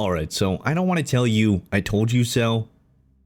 Alright, so I don't want to tell you I told you so,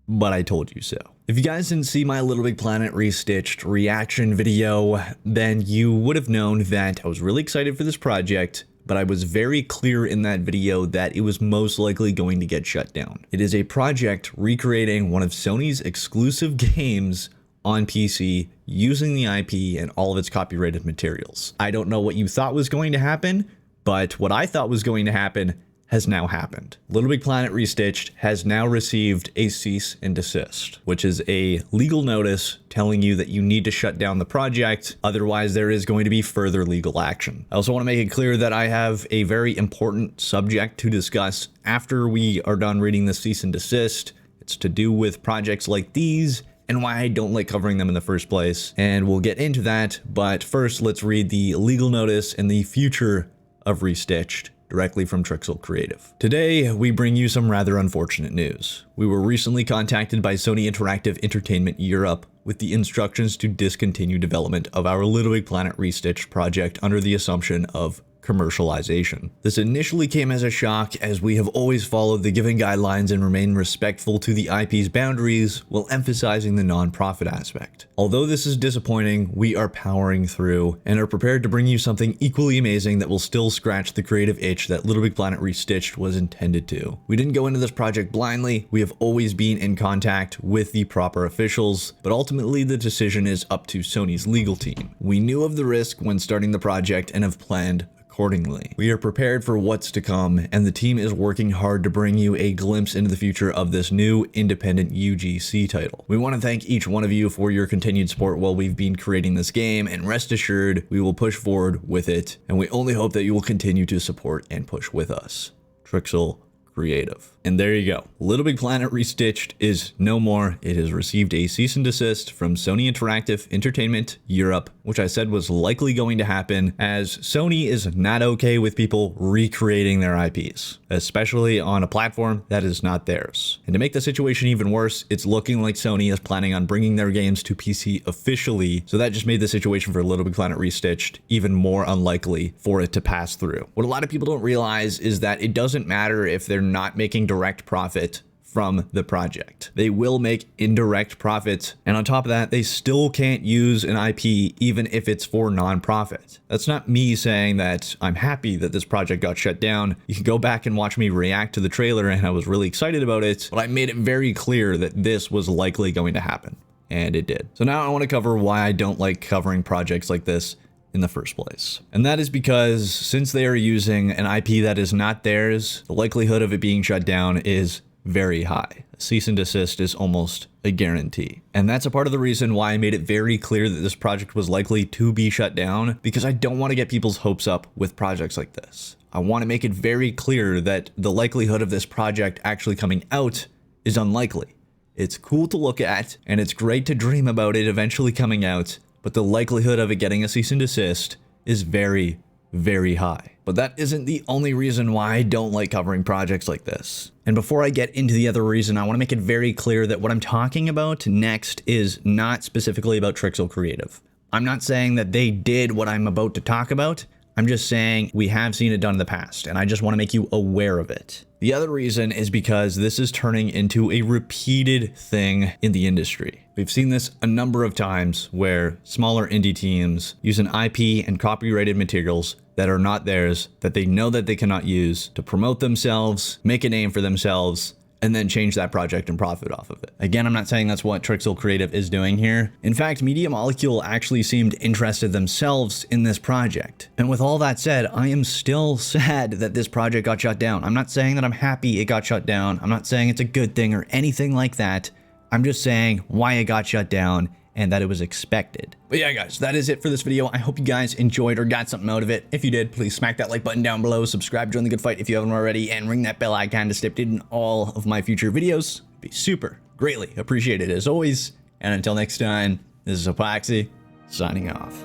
but I told you so. If you guys didn't see my LittleBigPlanet Restitched reaction video, then you would have known that I was really excited for this project, but I was very clear in that video that it was most likely going to get shut down. It is a project recreating one of Sony's exclusive games on PC using the IP and all of its copyrighted materials. I don't know what you thought was going to happen, but what I thought was going to happen has now happened. LittleBigPlanet Restitched has now received a cease and desist, which is a legal notice telling you that you need to shut down the project, otherwise there is going to be further legal action. I also want to make it clear that I have a very important subject to discuss after we are done reading the cease and desist. It's to do with projects like these and why I don't like covering them in the first place, and we'll get into that, but first let's read the legal notice and the future of Restitched directly from Trixel Creative. Today, we bring you some rather unfortunate news. We were recently contacted by Sony Interactive Entertainment Europe with the instructions to discontinue development of our LittleBigPlanet Restitched project under the assumption of commercialization. This initially came as a shock, as we have always followed the given guidelines and remain respectful to the IP's boundaries while emphasizing the non-profit aspect. Although this is disappointing, we are powering through and are prepared to bring you something equally amazing that will still scratch the creative itch that LittleBigPlanet Restitched was intended to. We didn't go into this project blindly, we have always been in contact with the proper officials, but ultimately the decision is up to Sony's legal team. We knew of the risk when starting the project and have planned accordingly. We are prepared for what's to come, and the team is working hard to bring you a glimpse into the future of this new independent UGC title. We want to thank each one of you for your continued support while we've been creating this game, and rest assured we will push forward with it, and we only hope that you will continue to support and push with us. Trixel Creative. And there you go. LittleBigPlanet Restitched is no more. It has received a cease and desist from Sony Interactive Entertainment Europe, which I said was likely going to happen, as Sony is not okay with people recreating their IPs, especially on a platform that is not theirs. And to make the situation even worse, it's looking like Sony is planning on bringing their games to PC officially, so that just made the situation for LittleBigPlanet Restitched even more unlikely for it to pass through. What a lot of people don't realize is that it doesn't matter if they're not making direct profit from the project. They will make indirect profits, and on top of that, they still can't use an IP even if it's for non-profit. That's not me saying that I'm happy that this project got shut down. You can go back and watch me react to the trailer, and I was really excited about it, but I made it very clear that this was likely going to happen, and it did. So now I want to cover why I don't like covering projects like this in the first place. And that is because since they are using an IP that is not theirs, the likelihood of it being shut down is very high. A cease and desist is almost a guarantee. And that's a part of the reason why I made it very clear that this project was likely to be shut down, because I don't want to get people's hopes up with projects like this. I want to make it very clear that the likelihood of this project actually coming out is unlikely. It's cool to look at, and it's great to dream about it eventually coming out, but the likelihood of it getting a cease and desist is very, very high. But that isn't the only reason why I don't like covering projects like this. And before I get into the other reason, I want to make it very clear that what I'm talking about next is not specifically about Trixel Creative. I'm not saying that they did what I'm about to talk about. I'm just saying we have seen it done in the past, and I just want to make you aware of it. The other reason is because this is turning into a repeated thing in the industry. We've seen this a number of times where smaller indie teams use an IP and copyrighted materials that are not theirs, that they know that they cannot use to promote themselves, make a name for themselves, and then change that project and profit off of it. Again, I'm not saying that's what Trixel Creative is doing here. In fact, Media Molecule actually seemed interested themselves in this project. And with all that said, I am still sad that this project got shut down. I'm not saying that I'm happy it got shut down. I'm not saying it's a good thing or anything like that. I'm just saying why it got shut down and that it was expected. But yeah, guys, that is it for this video. I hope you guys enjoyed or got something out of it. If you did, please smack that like button down below, subscribe, join the good fight if you haven't already, and ring that bell icon to stay updated in all of my future videos. It'd be super greatly appreciated as always. And until next time, this is Apoqsi signing off.